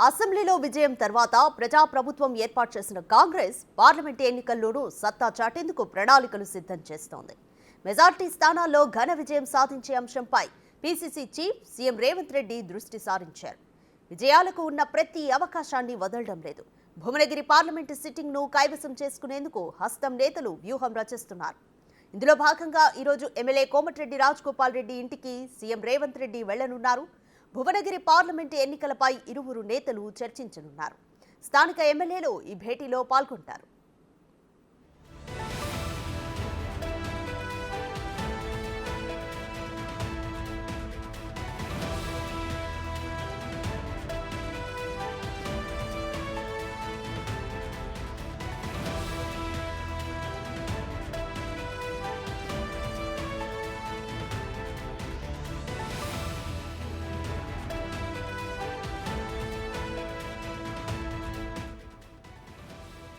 అసెంబ్లీలో విజయం తర్వాత ప్రజాప్రభుత్వం ఏర్పాటు చేసిన కాంగ్రెస్ పార్లమెంట్ ఎన్నికల్లోనూ సత్తా చాటేందుకు ప్రణాళికలు సిద్ధం చేస్తోంది. మెజార్టీ స్థానాల్లో ఘన విజయం సాధించే అంశంపై PCC chief CM Revanth Reddy దృష్టి సారించారు. విజయాలకు ఉన్న ప్రతి అవకాశాన్ని వదలడం లేదు. భువనగిరి పార్లమెంటు సిట్టింగ్ను కైవసం చేసుకునేందుకు హస్తం నేతలు వ్యూహం రచిస్తున్నారు. ఇందులో భాగంగా ఈరోజు ఎమ్మెల్యే కోమటిరెడ్డి రాజగోపాల్ రెడ్డి ఇంటికి సీఎం రేవంత్ రెడ్డి వెళ్లనున్నారు. భువనగిరి పార్లమెంటు ఎన్నికలపై ఇరువురు నేతలు చర్చించనున్నారు. స్థానిక ఎమ్మెల్యేలు ఈ భేటీలో పాల్గొంటారు.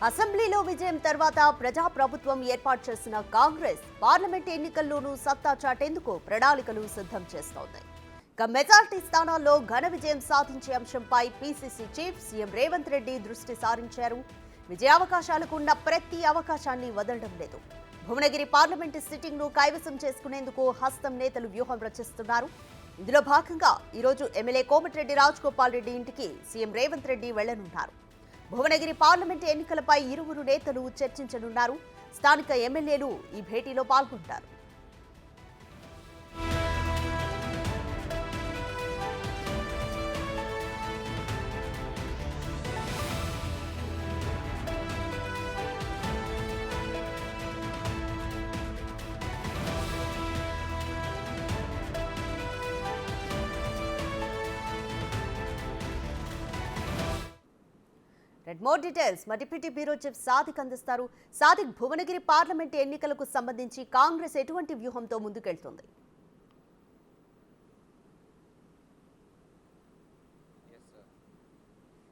అసెంబ్లీలో విజయం తర్వాత ప్రజాప్రభుత్వం ఏర్పాటు చేసిన కాంగ్రెస్ పార్లమెంట్ ఎన్నికల్లోనూ సత్తా చాటేందుకు ప్రణాళికలు సిద్ధం చేస్తోంది. మెజార్టీ స్థానాల్లో ఘన విజయం సాధించే అంశంపై PCC chief CM Revanth Reddy దృష్టి సారించారు. విజయావకాశాలకు ఉన్న ప్రతి అవకాశాన్ని వదలడం లేదు. భువనగిరి పార్లమెంటు సిట్టింగ్ను కైవసం చేసుకునేందుకు హస్తం నేతలు వ్యూహం రచిస్తున్నారు. ఇందులో భాగంగా ఈరోజు ఎమ్మెల్యే కోమటిరెడ్డి రాజగోపాల్ రెడ్డి ఇంటికి సీఎం రేవంత్ రెడ్డి వెళ్లనున్నారు. భువనగిరి పార్లమెంటు ఎన్నికలపై ఇరువురు నేతలు చర్చించనున్నారు. స్థానిక ఎమ్మెల్యేలు ఈ భేటీలో పాల్గొంటారు. మోర్ డీటెయిల్స్ మా డిప్యూటీ బ్యూరో చీఫ్ సాదిక్ అందిస్తారు. సాదిక్, భువనగిరి పార్లమెంట్ ఎన్నికలకు సంబంధించి కాంగ్రెస్ ఎటువంటి వ్యూహంతో ముందుకెళ్తుంది?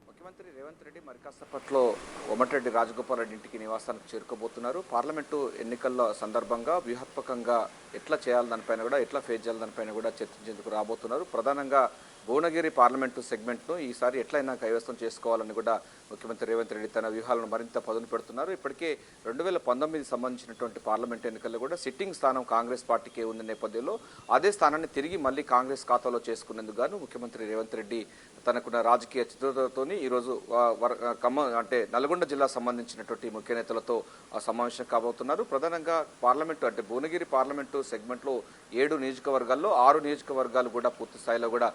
ముఖ్యమంత్రి రేవంత్ రెడ్డి మరి కాసేపట్లో కోమటిరెడ్డి రాజగోపాల్ రెడ్డి ఇంటికి నివాసానికి చేరుకోబోతున్నారు. పార్లమెంటు ఎన్నికల సందర్భంగా వ్యూహాత్మకంగా ఎట్లా చేయాలి దానిపైన కూడా, ఎట్లా ఫేస్ చేయాలి దానిపైన కూడా చర్చించేందుకు రాబోతున్నారు. ప్రధానంగా భువనగిరి పార్లమెంటు సెగ్మెంట్ను ఈసారి ఎట్లయినా కైవసం చేసుకోవాలని కూడా ముఖ్యమంత్రి రేవంత్ రెడ్డి తన వ్యూహాలను మరింత పదును పెడుతున్నారు. ఇప్పటికే 2019 సంబంధించినటువంటి పార్లమెంట్ ఎన్నికల్లో కూడా సిట్టింగ్ స్థానం కాంగ్రెస్ పార్టీకే ఉన్న నేపథ్యంలో అదే స్థానాన్ని తిరిగి మళ్ళీ కాంగ్రెస్ ఖాతాలో చేసుకునేందుకు గాను ముఖ్యమంత్రి రేవంత్ రెడ్డి తనకున్న రాజకీయ చిత్రతోని ఈరోజు నల్గొండ జిల్లా సంబంధించినటువంటి ముఖ్య నేతలతో సమావేశం కాబోతున్నారు. ప్రధానంగా పార్లమెంటు అంటే భువనగిరి పార్లమెంటు సెగ్మెంట్లో 7 నియోజకవర్గాల్లో 6 నియోజకవర్గాలు కూడా పూర్తి స్థాయిలో కూడా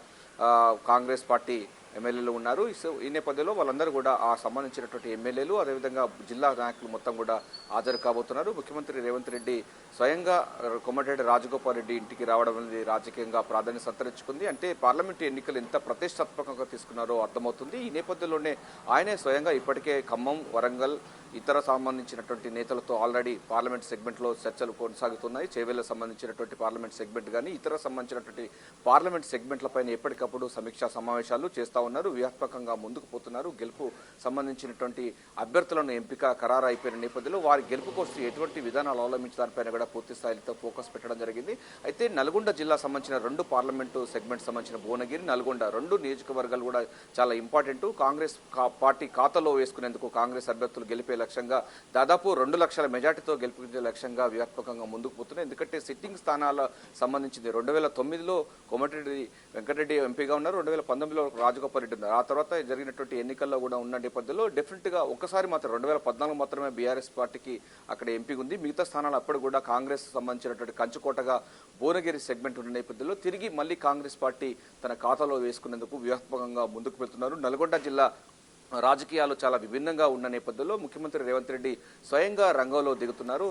కాంగ్రెస్ పార్టీ ఎమ్మెల్యేలు ఉన్నారు. సో ఈ నేపథ్యంలో వాళ్ళందరూ కూడా ఆ సంబంధించినటువంటి ఎమ్మెల్యేలు అదేవిధంగా జిల్లా నాయకులు మొత్తం కూడా హాజరు కాబోతున్నారు. ముఖ్యమంత్రి రేవంత్ రెడ్డి స్వయంగా కోమటిరెడ్డి రాజగోపాల్ రెడ్డి ఇంటికి రావడం అనేది రాజకీయంగా ప్రాధాన్యత సంతరించుకుంది. అంటే పార్లమెంటు ఎన్నికలు ఎంత ప్రతిష్టాత్మకంగా తీసుకున్నారో అర్థమవుతుంది. ఈ నేపథ్యంలోనే ఆయనే స్వయంగా ఇప్పటికే ఖమ్మం, వరంగల్ ఇతర సంబంధించినటువంటి నేతలతో ఆల్రెడీ పార్లమెంట్ సెగ్మెంట్లో చర్చలు కొనసాగుతున్నాయి. చేవేళ్లకు సంబంధించినటువంటి పార్లమెంట్ సెగ్మెంట్ కానీ ఇతర సంబంధించినటువంటి పార్లమెంట్ సెగ్మెంట్లపైన ఎప్పటికప్పుడు సమీక్షా సమావేశాలు చేస్తూ ఉన్నారు. వ్యూహాత్మకంగా ముందుకు పోతున్నారు. గెలుపు సంబంధించినటువంటి అభ్యర్థులను ఎంపిక ఖరారు అయిపోయిన నేపథ్యంలో వారి గెలుపు కోసం ఎటువంటి విధానాలు అవలంబించడానిపైన కూడా పూర్తి స్థాయితో ఫోకస్ పెట్టడం జరిగింది. అయితే నల్గొండ జిల్లా సంబంధించిన 2 పార్లమెంటు సెగ్మెంట్ సంబంధించిన భువనగిరి, నల్గొండ 2 నియోజకవర్గాలు కూడా చాలా ఇంపార్టెంట్. కాంగ్రెస్ పార్టీ ఖాతాలో వేసుకునేందుకు కాంగ్రెస్ అభ్యర్థులు గెలిపే లక్ష్యంగా దాదాపు 2 లక్షల మెజార్టీతో గెలిపించే లక్ష్యంగా వ్యూహాత్మకంగా ముందుకు పోతున్నాయి. ఎందుకంటే సిట్టింగ్ స్థానాల సంబంధించింది 2009లో కోమటిరెడ్డి వెంకటరెడ్డి ఎంపీగా ఉన్నారు, 2019లో రాజగోపాల్ రెడ్డి ఉన్నారు. ఆ తర్వాత జరిగినటువంటి ఎన్నికల్లో కూడా ఉన్న నేపథ్యంలో డెఫినెట్గా ఒక్కసారి మాత్రం 2014 మాత్రమే బీఆర్ఎస్ పార్టీకి అక్కడ ఎంపీ ఉంది. మిగతా స్థానాలు అప్పుడు కూడా కాంగ్రెస్ సంబంధించినటువంటి కంచుకోటగా భువనగిరి సెగ్మెంట్ ఉన్న నేపథ్యంలో తిరిగి మళ్ళీ కాంగ్రెస్ పార్టీ తన ఖాతాలో వేసుకునేందుకు వ్యూహాత్మకంగా ముందుకు వెళ్తున్నారు. నల్గొండ జిల్లా రాజకీయాలు చాలా విభిన్నంగా ఉన్న నేపథ్యంలో ముఖ్యమంత్రి రేవంత్ రెడ్డి స్వయంగా రంగంలో దిగుతున్నారు.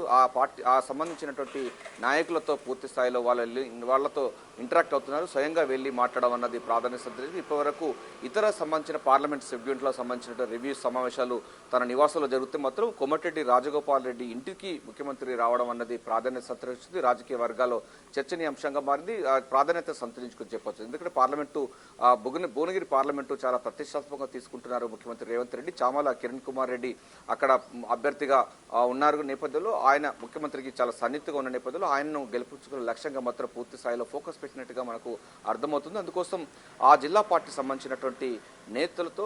ఆ సంబంధించినటువంటి నాయకులతో పూర్తి స్థాయిలో వాళ్ళతో ఇంటరాక్ట్ అవుతున్నారు. స్వయంగా వెళ్లి మాట్లాడడం అన్నది ప్రాధాన్యత. ఇప్పటివరకు ఇతర సంబంధించిన పార్లమెంట్ సెగ్మెంట్లో సంబంధించిన రివ్యూ సమావేశాలు తన నివాసంలో జరిగితే మాత్రం కోమటిరెడ్డి రాజగోపాల్ రెడ్డి ఇంటికి ముఖ్యమంత్రి రావడం అన్నది ప్రాధాన్యత సంతరించింది. రాజకీయ వర్గాల్లో చర్చనీయాంశంగా మారింది. ప్రాధాన్యత సంతరించుకుని చెప్పొచ్చు. ఎందుకంటే భువనగిరి పార్లమెంటు చాలా ప్రతిష్టాత్మకంగా తీసుకుంటున్నారు ముఖ్యమంత్రి రేవంత్ రెడ్డి. చామల కిరణ్ కుమార్ రెడ్డి అక్కడ అభ్యర్థిగా ఉన్నారు నేపథ్యంలో ఆయన ముఖ్యమంత్రికి చాలా సన్నిహితంగా ఉన్న నేపథ్యంలో ఆయనను గెలిపించుకునే లక్ష్యంగా మాత్రం పూర్తి స్థాయిలో ఫోకస్ పెట్టినట్టుగా మనకు అర్థమవుతుంది. అందుకోసం ఆ జిల్లా పార్టీ సంబంధించినటువంటి నేతలతో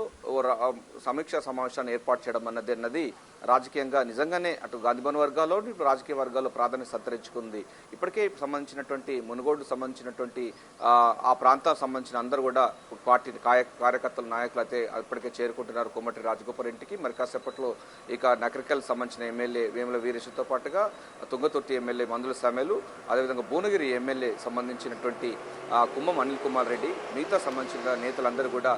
సమీక్షా సమావేశాన్ని ఏర్పాటు చేయడం అన్నది రాజకీయంగా నిజంగానే అటు గాంధీభవన్ వర్గాల్లో ఇటు రాజకీయ వర్గాల్లో ప్రాధాన్యత సంతరించుకుంది. ఇప్పటికే సంబంధించినటువంటి మునుగోడు సంబంధించినటువంటి ఆ ప్రాంతాలకు సంబంధించిన అందరూ కూడా పార్టీ కార్యకర్తలు నాయకులు అయితే ఇప్పటికే చేరుకుంటున్నారు కోమటిరెడ్డి రాజగోపాల్ ఇంటికి. మరి కాసేపట్లో ఇక నకరికల్ సంబంధించిన ఎమ్మెల్యే వేముల వీరేశంతో పాటుగా తుంగతుర్తి ఎమ్మెల్యే మందుల సామెలు, అదేవిధంగా భువనగిరి ఎమ్మెల్యే సంబంధించినటువంటి కుమ్మం అనిల్ కుమార్ రెడ్డి, మిగతా సంబంధించిన నేతలందరూ కూడా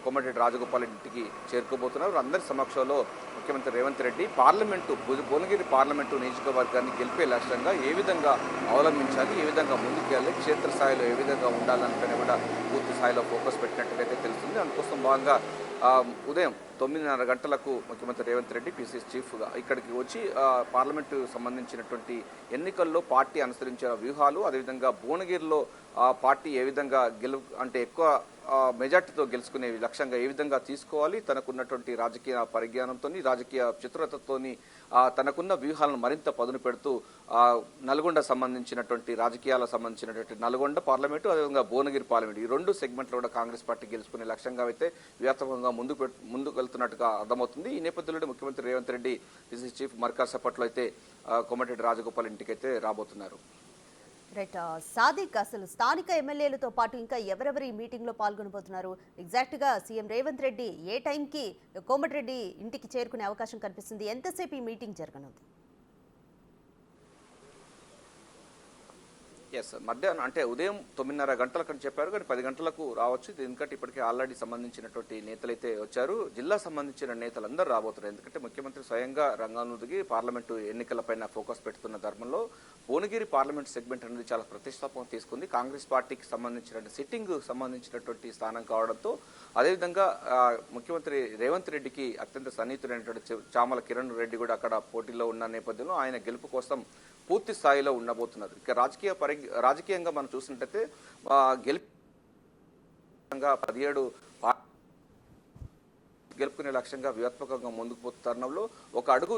కోమటిరెడ్డి రాజగోపాల్ ఇంటికి చేరుకోబోతున్నారు. అందరి సమక్షంలో ముఖ్యమంత్రి రేవంత్ రెడ్డి భువనగిరి పార్లమెంటు నియోజకవర్గాన్ని గెలిపే లక్ష్యంగా ఏ విధంగా అవలంబించాలి, ఏ విధంగా ముందుకెళ్ళాలి, క్షేత్రస్థాయిలో ఏ విధంగా ఉండాలనిపైన కూడా పూర్తి స్థాయిలో ఫోకస్ పెట్టినట్టుగా తెలుస్తుంది. అందుకోసం భాగంగా ఉదయం 9:30 గంటలకు ముఖ్యమంత్రి రేవంత్ రెడ్డి పిసిసి చీఫ్గా ఇక్కడికి వచ్చి పార్లమెంటు సంబంధించినటువంటి ఎన్నికల్లో పార్టీ అనుసరించిన వ్యూహాలు, అదేవిధంగా భువనగిరిలో పార్టీ ఏ విధంగా ఎక్కువ మెజార్టీతో గెలుచుకునే లక్ష్యంగా ఏ విధంగా తీసుకోవాలి, తనకున్నటువంటి రాజకీయ పరిజ్ఞానంతో రాజకీయ చతురతతోని తనకున్న వ్యూహాలను మరింత పదును పెడుతూ నల్గొండ సంబంధించినటువంటి రాజకీయాలకు సంబంధించినటువంటి నల్గొండ పార్లమెంటు, అదేవిధంగా భువనగిరి పార్లమెంటు ఈ రెండు సెగ్మెంట్లో కూడా కాంగ్రెస్ పార్టీ గెలుచుకునే లక్ష్యంగా అయితే వ్యూహాత్మకంగా ముందుకు వెళ్తున్నట్టుగా అర్థమవుతుంది. ఈ నేపథ్యంలో ముఖ్యమంత్రి రేవంత్ రెడ్డి పిసిసి చీఫ్ మరికాసేపట్లో అయితే కోమటిరెడ్డి రాజగోపాల్ ఇంటికైతే రాబోతున్నారు. రైట్ సాదిక్, అసలు స్థానిక ఎమ్మెల్యేలతో పాటు ఇంకా ఎవరెవరు ఈ మీటింగ్ లో పాల్గొనబోతున్నారు? ఎగ్జాక్ట్ గా సీఎం రేవంత్ రెడ్డి ఏ టైంకి కోమటిరెడ్డి ఇంటికి చేరుకునే అవకాశం కనిపిస్తుంది? ఎంతసేపు ఈ మీటింగ్ జరగనుంది? ఎస్, మధ్యాహ్నం అంటే ఉదయం 9:30 గంటలకని చెప్పారు, కానీ 10 గంటలకు రావచ్చు. ఎందుకంటే ఇప్పటికే ఆల్రెడీ సంబంధించినటువంటి నేతలైతే వచ్చారు. జిల్లా సంబంధించిన నేతలందరూ రాబోతున్నారు. ఎందుకంటే ముఖ్యమంత్రి స్వయంగా రంగంలో దిగి పార్లమెంటు ఎన్నికలపైన ఫోకస్ పెడుతున్న ధర్మంలో భువనగిరి పార్లమెంట్ సెగ్మెంట్ అనేది చాలా ప్రతిష్టాపన తీసుకుంది. కాంగ్రెస్ పార్టీకి సంబంధించిన సిట్టింగ్ సంబంధించినటువంటి స్థానం కావడంతో, అదేవిధంగా ముఖ్యమంత్రి రేవంత్ రెడ్డికి అత్యంత సన్నిహితుడైనటువంటి చామల కిరణ్ రెడ్డి కూడా అక్కడ పోటీలో ఉన్న నేపథ్యంలో ఆయన గెలుపు కోసం పూర్తి స్థాయిలో ఉండబోతున్నారు. ఇక రాజకీయంగా మనం చూసినట్టయితే గెలుపుకునే లక్ష్యంగా వ్యూహాత్మకంగా ముందుకు పోతున్న తరుణంలో ఒక అడుగు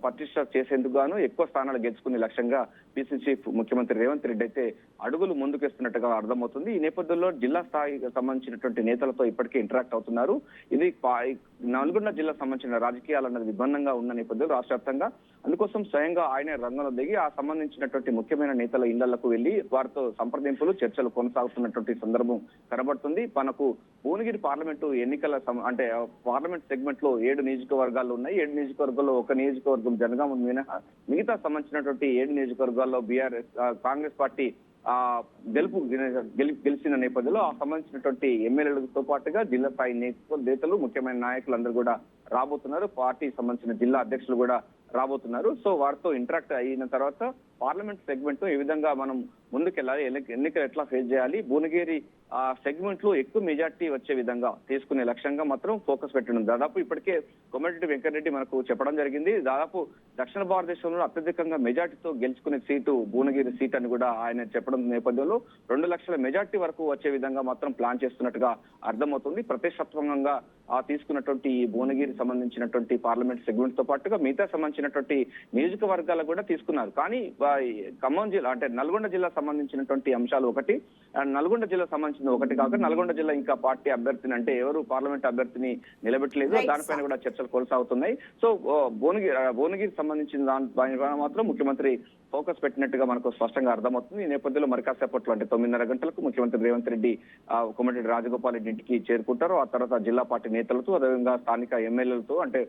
పటిష్ట చేసేందుకు గాను ఎక్కువ స్థానాలు గెలుచుకునే లక్ష్యంగా పిసిసి చీఫ్ ముఖ్యమంత్రి రేవంత్ రెడ్డి అయితే అడుగులు ముందుకేస్తున్నట్టుగా అర్థమవుతుంది. ఈ నేపథ్యంలో జిల్లా స్థాయికి సంబంధించినటువంటి నేతలతో ఇప్పటికే ఇంటరాక్ట్ అవుతున్నారు. ఇది నల్గొండ జిల్లా సంబంధించిన రాజకీయాలు అన్నది విభిన్నంగా ఉన్న నేపథ్యంలో రాష్ట్ర వ్యాప్తంగా అందుకోసం స్వయంగా ఆయన రంగంలో దిగి ఆ సంబంధించినటువంటి ముఖ్యమైన నేతల ఇళ్లకు వెళ్లి వారితో సంప్రదింపులు చర్చలు కొనసాగుతున్నటువంటి సందర్భం కనబడుతుంది. మనకు భువనగిరి పార్లమెంటు ఎన్నికల అంటే పార్లమెంట్ సెగ్మెంట్ లో 7 నియోజకవర్గాలు ఉన్నాయి. 7 నియోజకవర్గాల్లో ఒక నియోజకవర్గం జనగామ మినహా మిగతా సంబంధించినటువంటి 7 నియోజకవర్గాల్లో కాంగ్రెస్ పార్టీ గెలిచిన నేపథ్యంలో ఆ సంబంధించినటువంటి ఎమ్మెల్యేలతో పాటుగా జిల్లా స్థాయి నేతలు ముఖ్యమైన నాయకులందరూ కూడా రాబోతున్నారు. పార్టీ సంబంధించిన జిల్లా అధ్యక్షులు కూడా రాబోతున్నారు. సో వారితో ఇంటరాక్ట్ అయిన తర్వాత పార్లమెంట్ సెగ్మెంట్ ఏ విధంగా మనం ముందుకెళ్ళాలి, ఎన్నికలు ఎట్లా ఫేస్ చేయాలి, భువనగిరి సెగ్మెంట్ లో ఎక్కువ మెజార్టీ వచ్చే విధంగా తీసుకునే లక్ష్యంగా మాత్రం ఫోకస్ పెట్టడం. దాదాపు ఇప్పటికే కోమటిరెడ్డి వెంకటరెడ్డి మనకు చెప్పడం జరిగింది. దాదాపు దక్షిణ భారతదేశంలో అత్యధికంగా మెజార్టీతో గెలుచుకునే సీటు భువనగిరి సీట్ అని కూడా ఆయన చెప్పడం నేపథ్యంలో 2 లక్షల మెజార్టీ వరకు వచ్చే విధంగా మాత్రం ప్లాన్ చేస్తున్నట్టుగా అర్థమవుతుంది. ప్రతిష్టాత్మకంగా తీసుకున్నటువంటి ఈ భువనగిరి సంబంధించినటువంటి పార్లమెంట్ సెగ్మెంట్ తో పాటుగా మిగతా సంబంధించినటువంటి నియోజకవర్గాలు కూడా తీసుకున్నారు. కానీ ఖమ్మం జిల్లా అంటే నల్గొండ జిల్లా సంబంధించినటువంటి అంశాలు ఒకటి, నల్గొండ జిల్లా సంబంధించిన ఒకటి కాక నల్గొండ జిల్లా ఇంకా పార్టీ అభ్యర్థిని అంటే ఎవరు పార్లమెంట్ అభ్యర్థిని నిలబెట్టలేదు. దానిపైన కూడా చర్చలు కొనసాగుతున్నాయి. సో భువనగిరి సంబంధించిన దానిపైన మాత్రం ముఖ్యమంత్రి ఫోకస్ పెట్టినట్టుగా మనకు స్పష్టంగా అర్థమవుతుంది. ఈ నేపథ్యంలో మరి కాసేపట్లో అంటే 9:30 గంటలకు ముఖ్యమంత్రి రేవంత్ రెడ్డి కోమటిరెడ్డి రాజగోపాల్ రెడ్డి ఇంటికి చేరుకుంటారు. ఆ తర్వాత జిల్లా పార్టీ నేతలతో, అదేవిధంగా స్థానిక ఎమ్మెల్యేలతో అంటే